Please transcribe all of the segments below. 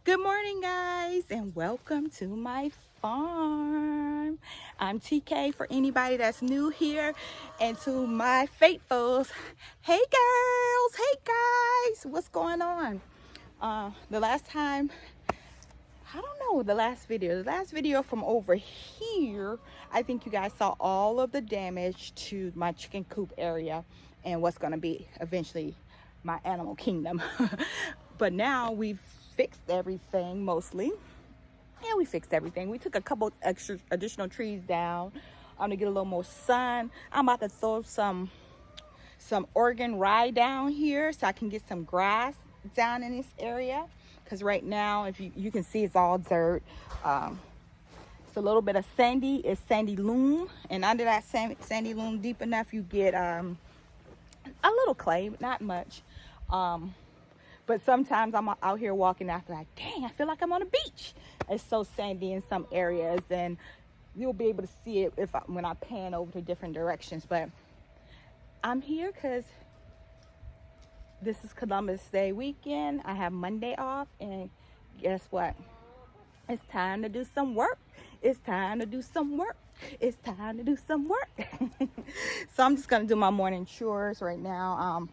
Good morning, guys, and welcome to my farm. I'm TK for anybody that's new here, and to my faithfuls. Hey, girls. Hey, guys. What's going on? The last time, I don't know, the last video from over here, I think you guys saw all of the damage to my chicken coop area and what's going to be eventually my animal kingdom. But now we've fixed everything mostly. Yeah, we fixed everything. We took a couple additional trees down to get a little more sun. I'm about to throw some Oregon rye down here so I can get some grass down in this area, because right now, if you can see, it's all dirt. It's a little bit of sandy loam, and under that sandy loam deep enough, you get a little clay, but not much. But sometimes I'm out here walking after, like, dang, I feel like I'm on a beach. It's so sandy in some areas, and you'll be able to see it when I pan over to different directions. But I'm here because this is Columbus Day weekend. I have Monday off, and guess what? It's time to do some work. It's time to do some work. It's time to do some work. So I'm just gonna do my morning chores right now.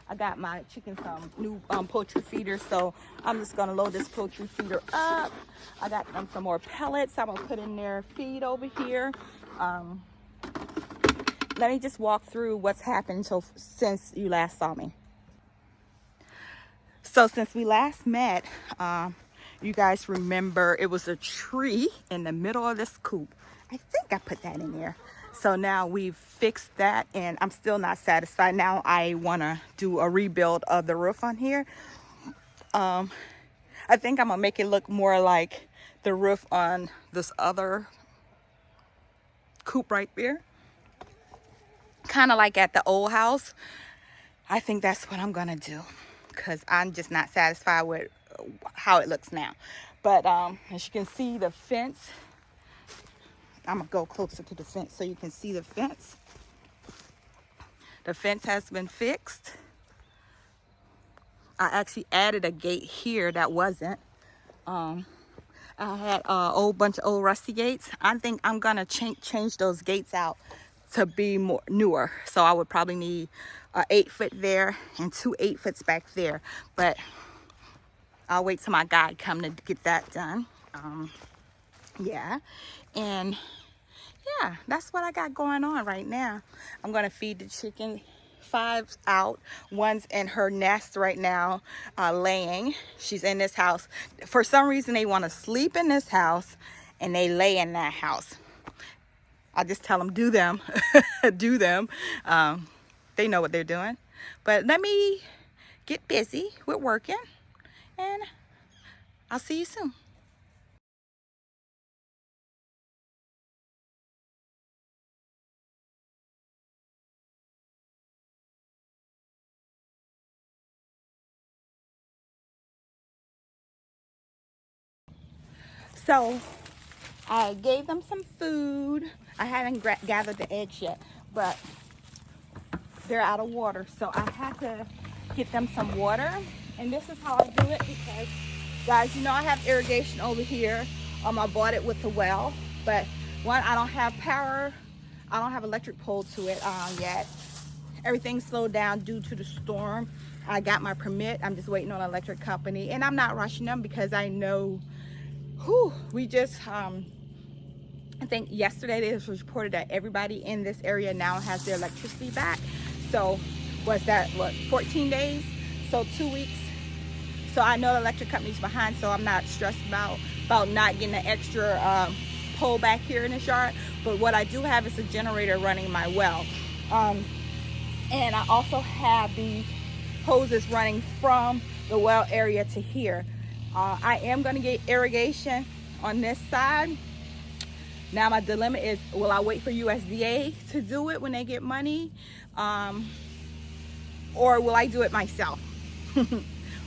I got my chicken some new poultry feeders, so I'm just gonna load this poultry feeder up. I got them some more pellets I'm gonna put in their feed over here. Let me just walk through what's happened since you last saw me. So since we last met, you guys remember it was a tree in the middle of this coop. I think I put that in there. So now we've fixed that, and I'm still not satisfied. Now I want to do a rebuild of the roof on here. I think I'm going to make it look more like the roof on this other coop right there. Kind of like at the old house. I think that's what I'm going to do, because I'm just not satisfied with how it looks now. But as you can see, the fence, I'm gonna go closer to the fence so you can see the fence. The fence has been fixed. I actually added a gate here that wasn't. I had a whole bunch of old rusty gates. I think I'm gonna change those gates out to be more newer. So I would probably need an 8-foot there and 2 8-foots back there. But I'll wait till my guy come to get that done. Yeah, and yeah, that's what I got going on right now. I'm gonna feed the chicken 5 out. One's in her nest right now, laying. She's in this house. For some reason, they want to sleep in this house, and they lay in that house. I just tell them, do them, do them. They know what they're doing. But let me get busy with working, and I'll see you soon. So I gave them some food. I haven't gathered the eggs yet, but they're out of water. So I had to get them some water. And this is how I do it, because, guys, you know I have irrigation over here. I bought it with the well. But one, I don't have power. I don't have electric pole to it yet. Everything slowed down due to the storm. I got my permit. I'm just waiting on an electric company. And I'm not rushing them, because I know, we just, I think yesterday it was reported that everybody in this area now has their electricity back. So was that, what, 14 days? So 2 weeks. So I know the electric company's behind, so I'm not stressed about not getting an extra pole back here in this yard. But what I do have is a generator running my well. And I also have these hoses running from the well area to here. I am going to get irrigation on this side. Now my dilemma is, will I wait for USDA to do it when they get money? Or will I do it myself?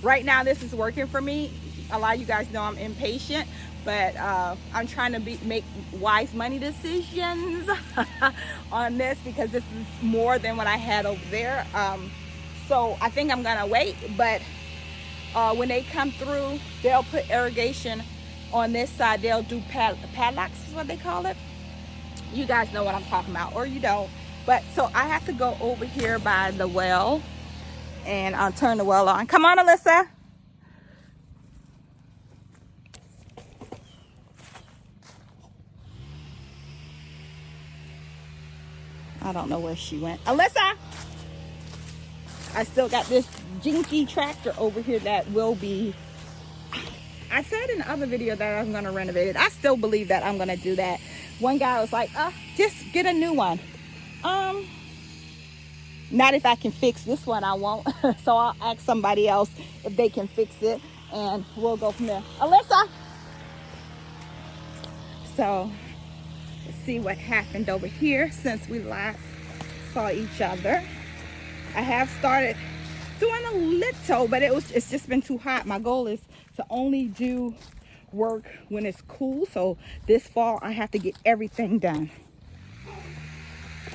Right now this is working for me. A lot of you guys know I'm impatient, but I'm trying to make wise money decisions on this, because this is more than what I had over there. So I think I'm gonna wait, but when they come through, they'll put irrigation on this side. They'll do padlocks is what they call it. You guys know what I'm talking about, or you don't. But so I have to go over here by the well, and I'll turn the well on. Come on, Alyssa. I don't know where she went. Alyssa! I still got this jinky tractor over here that will be, I said in the other video that I'm going to renovate it. I still believe that I'm going to do that. One guy was like, just get a new one. Not if I can fix this one, I won't. So I'll ask somebody else if they can fix it, and we'll go from there. Alyssa! So let's see what happened over here since we last saw each other. I have started doing a little, but it's just been too hot. My goal is to only do work when it's cool. So this fall I have to get everything done.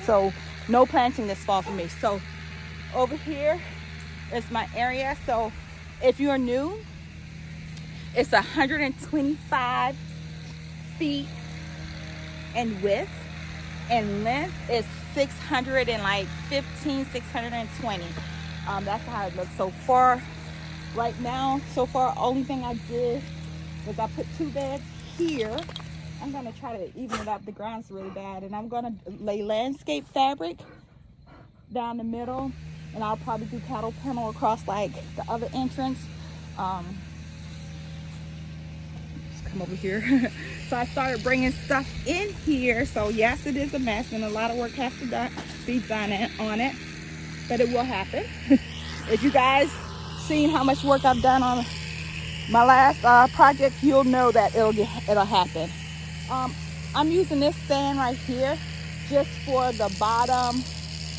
So no planting this fall for me. So over here is my area. So if you're new, it's 125 feet in width, and length is 615, 620. That's how it looks so far. Right now, so far, only thing I did was I put 2 beds here. I'm gonna try to even it up. The ground's really bad, and I'm gonna lay landscape fabric down the middle, and I'll probably do cattle panel across like the other entrance. Just come over here. So I started bringing stuff in here. So yes, it is a mess, and a lot of work has to be done on it, but it will happen. If you guys seen how much work I've done on my last project, you'll know that it'll happen. I'm using this sand right here just for the bottom.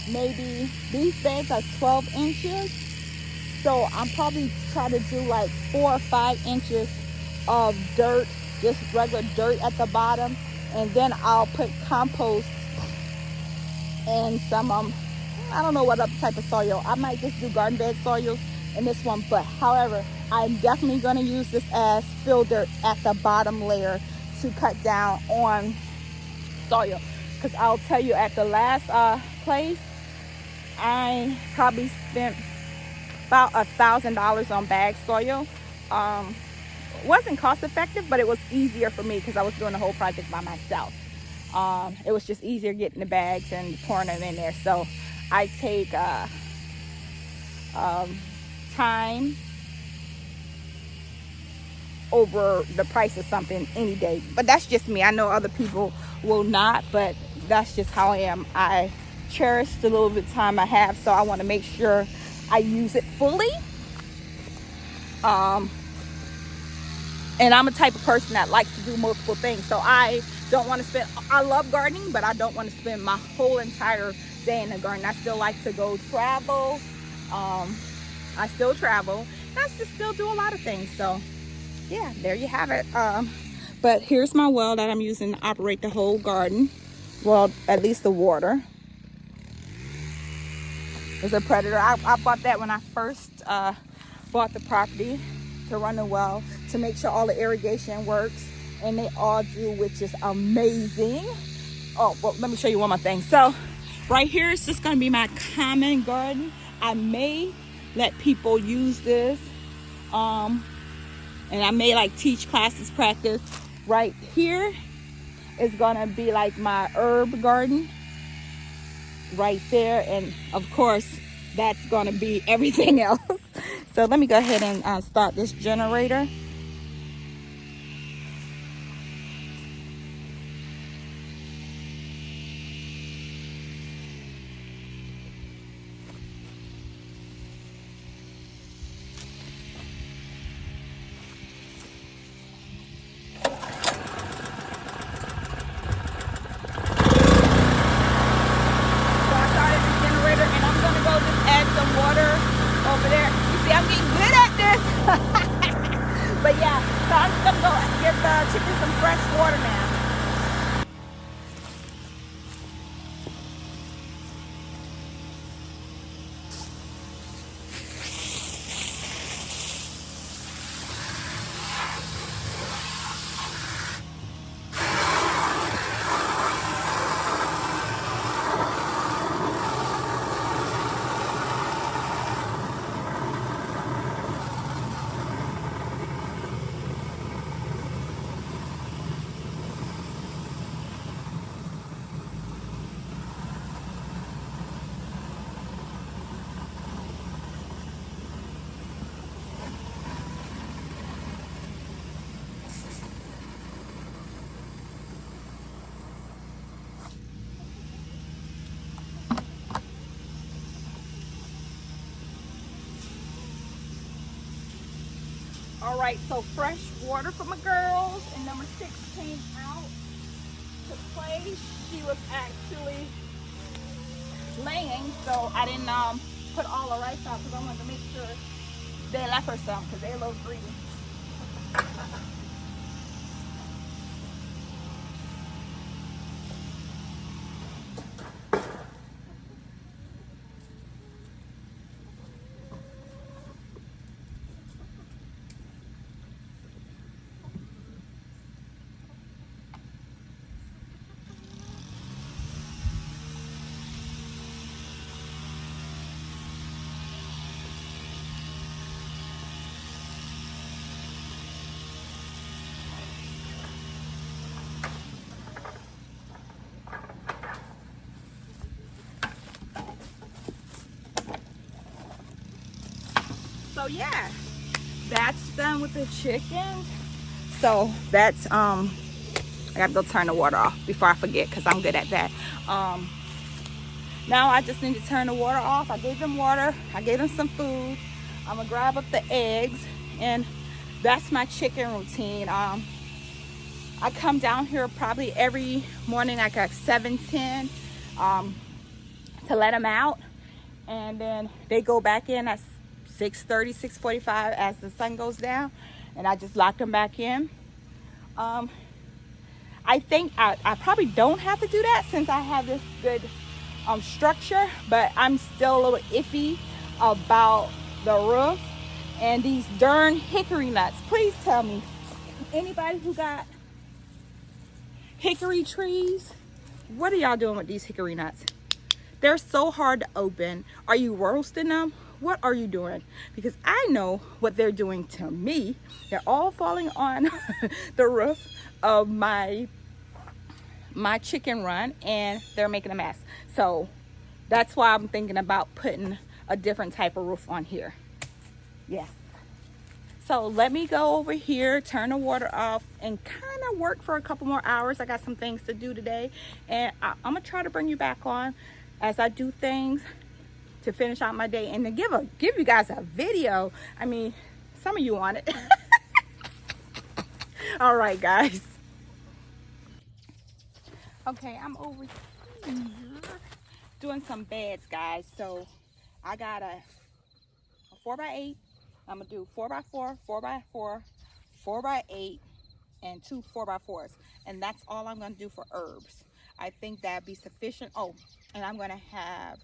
Maybe these beds are 12 inches, so I'm probably trying to do like 4 or 5 inches of dirt, just regular dirt at the bottom, and then I'll put compost and some I don't know what other type of soil. I might just do garden bed soils in this one, but however, I'm definitely going to use this as fill dirt at the bottom layer to cut down on soil. Because I'll tell you, at the last place, I probably spent about $1,000 on bag soil. It wasn't cost effective, but it was easier for me because I was doing the whole project by myself. It was just easier getting the bags and pouring them in there. So I take time over the price of something any day. But that's just me. I know other people will not, but that's just how I am. I cherish the little bit of time I have, so I want to make sure I use it fully. And I'm a type of person that likes to do multiple things. So I don't want to spend, I love gardening, but I don't want to spend my whole entire day in the garden. I still like to go travel. I still travel. I still do a lot of things. So yeah, there you have it. But here's my well that I'm using to operate the whole garden. Well, at least the water. It's a Predator. I bought that when I first bought the property, to run the well, to make sure all the irrigation works, and they all do, which is amazing. Oh, well, let me show you one more thing. So right here is just going to be my common garden. I may let people use this, and I may like teach classes, practice. Right here is going to be like my herb garden right there, and of course that's going to be everything else. So let me go ahead and start this generator. Over there. You see, I'm getting good at this. But yeah, so I'm just gonna go give the chickens some fresh water now. All right, so fresh water for my girls, and number 6 came out to play. She was actually laying, so I didn't put all the rice out because I wanted to make sure they left her some because they're a little greedy. So yeah, that's done with the chickens. So that's I gotta go turn the water off before I forget because I'm good at that. Now I just need to turn the water off. I gave them water, I gave them some food. I'm gonna grab up the eggs, and that's my chicken routine. I come down here probably every morning like at 7:10 to let them out, and then they go back in at 6:30, 6:45 as the sun goes down, and I just lock them back in. I think I probably don't have to do that since I have this good structure, but I'm still a little iffy about the roof and these darn hickory nuts. Please tell me, anybody who got hickory trees, what are y'all doing with these hickory nuts? They're so hard to open. Are you roasting them? What are you doing? Because I know what they're doing to me. They're all falling on the roof of my chicken run, and they're making a mess. So that's why I'm thinking about putting a different type of roof on here. Yes. So let me go over here, turn the water off, and kind of work for a couple more hours. I got some things to do today, and I'm gonna try to bring you back on as I do things to finish out my day and to give you guys a video. I mean, some of you want it. All right, guys. Okay, I'm over here doing some beds, guys. So I got a 4x8. I'm gonna do 4x4, 4x4, 4x8, and 2 4x4s, and that's all I'm gonna do for herbs. I think that'd be sufficient. Oh, and I'm gonna have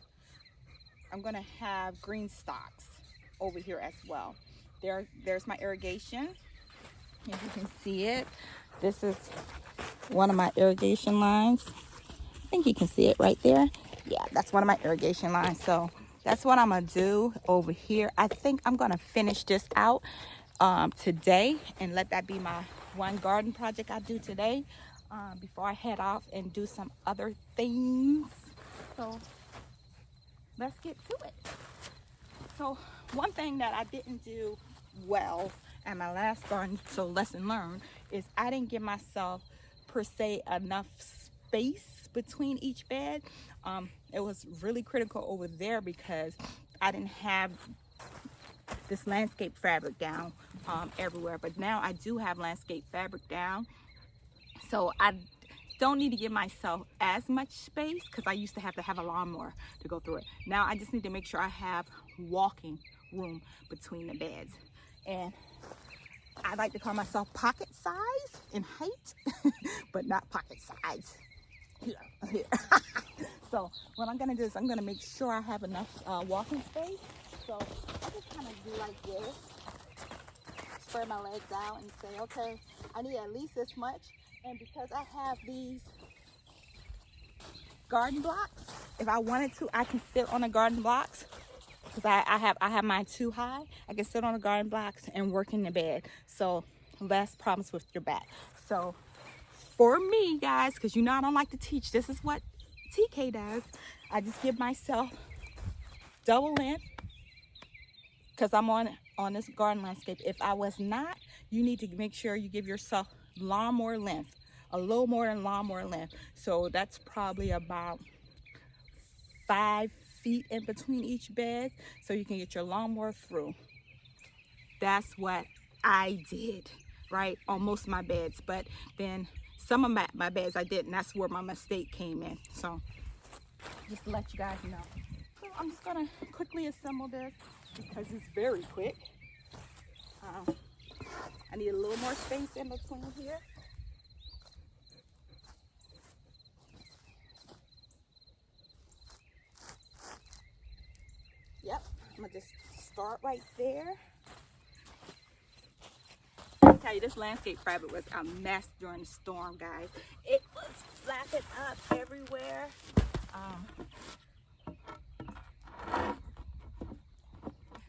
green stalks over here as well. There's my irrigation. If you can see it, this is one of my irrigation lines. I think you can see it right there. Yeah, that's one of my irrigation lines. So that's what I'm gonna do over here. I think I'm gonna finish this out today and let that be my one garden project I do today before I head off and do some other things. So let's get to it. So one thing that I didn't do well at my last garden, so lesson learned, is I didn't give myself per se enough space between each bed. It was really critical over there because I didn't have this landscape fabric down everywhere, but now I do have landscape fabric down, so I don't need to give myself as much space because I used to have a lawnmower to go through it. Now I just need to make sure I have walking room between the beds, and I like to call myself pocket size in height but not pocket size here. So what I'm gonna do is I'm gonna make sure I have enough walking space. So I just kind of do like this, spread my legs out and say, okay, I need at least this much. And because I have these garden blocks, if I wanted to, I can sit on the garden blocks because I have mine too high. I can sit on the garden blocks and work in the bed. So less problems with your back. So for me, guys, because you know I don't like to teach, this is what TK does. I just give myself double length because I'm on this garden landscape. If I was not, you need to make sure you give yourself lawnmower length, a little more than lawnmower length. So that's probably about 5 feet in between each bed so you can get your lawnmower through. That's what I did, right, on most of my beds, but then some of my beds I didn't. That's where my mistake came in. So just to let you guys know. So I'm just gonna quickly assemble this because it's very quick. I need a little more space in between here. Yep, I'm gonna just start right there. I'll tell you, this landscape fabric was a mess during the storm, guys. It was flapping up everywhere.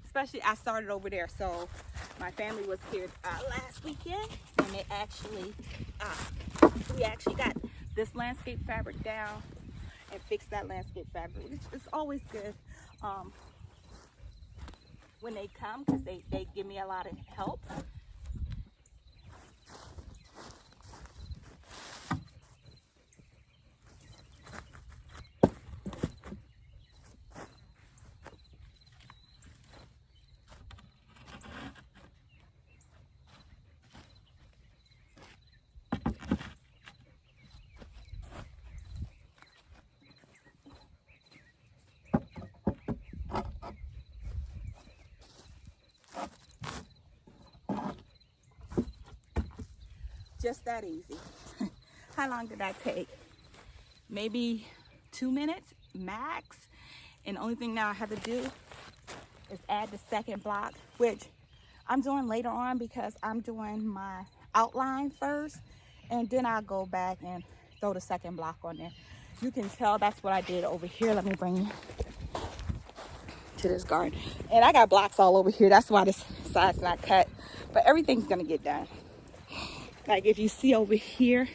Especially I started over there, so my family was here last weekend, and they actually we actually got this landscape fabric down and fixed that landscape fabric. It's always good when they come, because they give me a lot of help. Just that easy. How long did that take? Maybe 2 minutes max. And the only thing now I have to do is add the second block, which I'm doing later on because I'm doing my outline first, and then I'll go back and throw the second block on there. You can tell that's what I did over here. Let me bring you to this garden. And I got blocks all over here. That's why this side's not cut, but everything's gonna get done. Like if you see over here,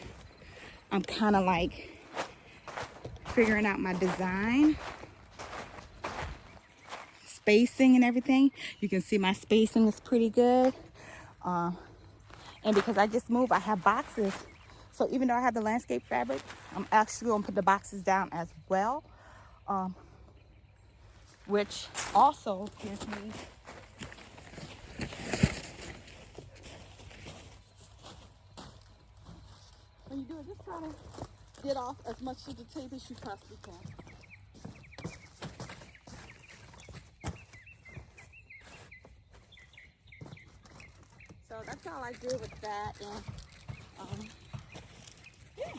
I'm kind of like figuring out my design, spacing and everything. You can see my spacing is pretty good. And because I just moved, I have boxes. So even though I have the landscape fabric, I'm actually gonna put the boxes down as well. Which also gives me when you do it, just try to get off as much of the tape as you possibly can. So that's all I do with that, and yeah.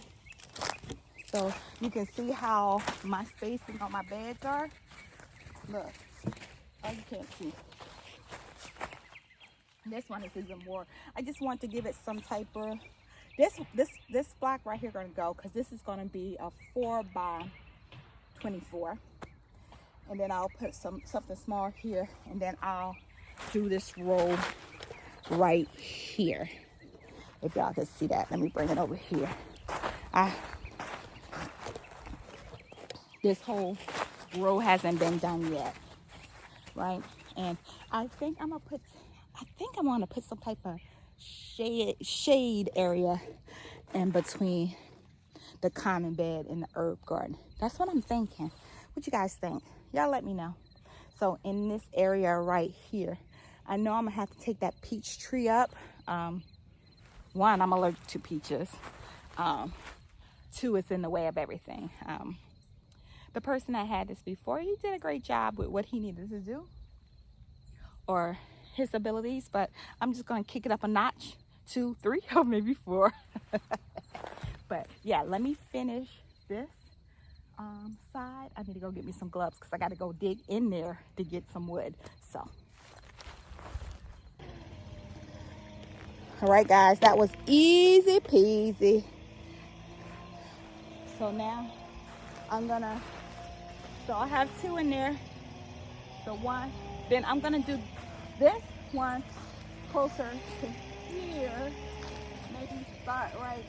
So you can see how my spacing on my beds are. Look, oh, you can't see. This one is even more. I just want to give it some type of this block right here gonna go, because this is gonna be a 4x24, and then I'll put something small here, and then I'll do this row right here. If y'all can see that, let me bring it over here. This whole row hasn't been done yet, right? And I think I want to put some type of shade area in between the common bed and the herb garden. That's what I'm thinking. What you guys think? Y'all let me know. So in this area right here, I know I'm gonna have to take that peach tree up. One, I'm allergic to peaches. Two, it's in the way of everything. The person that had this before, he did a great job with what he needed to do, or his abilities, but I'm just gonna kick it up a notch, 2, 3, or maybe 4. But yeah, let me finish this side. I need to go get me some gloves because I got to go dig in there to get some wood. So all right guys, that was easy peasy. So now so I have 2 in there. So one, then I'm gonna do this one closer to here. Maybe start right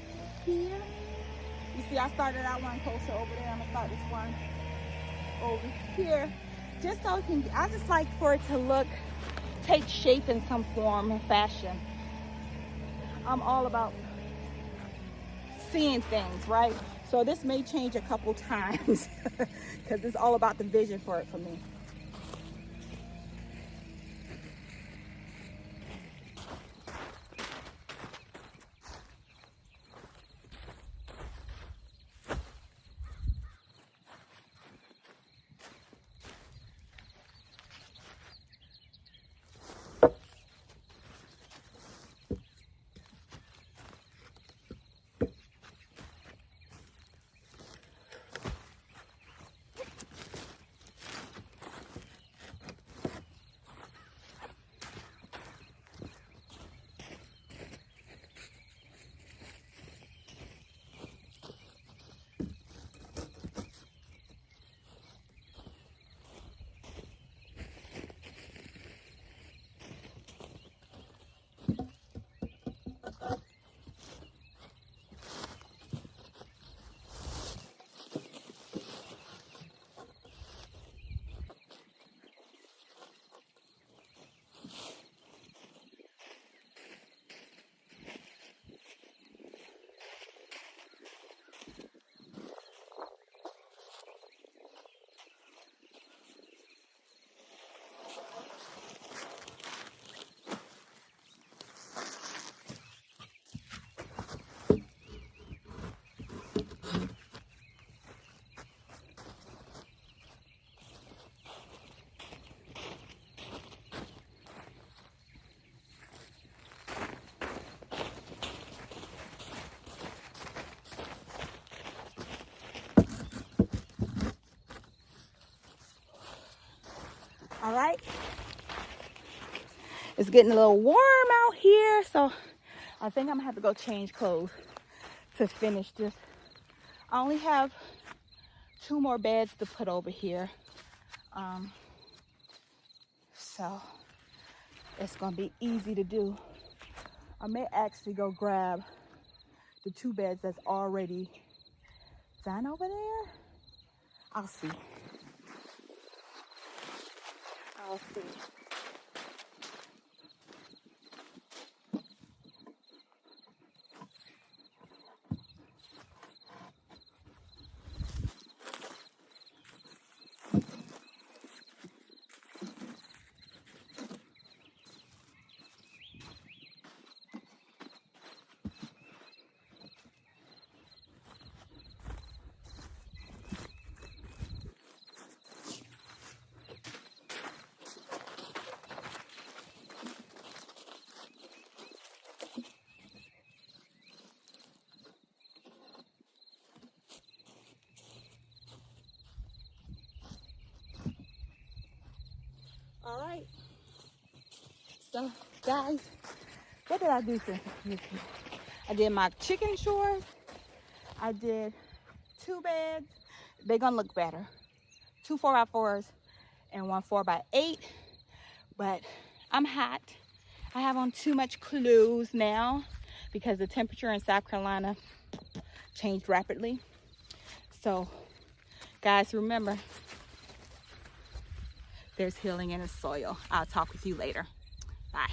here. You see, I started that one closer over there. I'm gonna start this one over here, just so it can. I just like for it to take shape in some form and fashion. I'm all about seeing things, right? So this may change a couple times because it's all about the vision for it for me. right? It's getting a little warm out here, so I think I'm gonna have to go change clothes to finish this. I only have 2 more beds to put over here. So it's gonna be easy to do. I may actually go grab the 2 beds that's already done over there. I'll see. I'll see. All right. So, guys, what did I do since this week? I did my chicken chores. I did 2 beds. They're gonna look better. 2 4x4s and 1 4x8. But I'm hot. I have on too much clothes now because the temperature in South Carolina changed rapidly. So, guys, remember, there's healing in the soil. I'll talk with you later. Bye.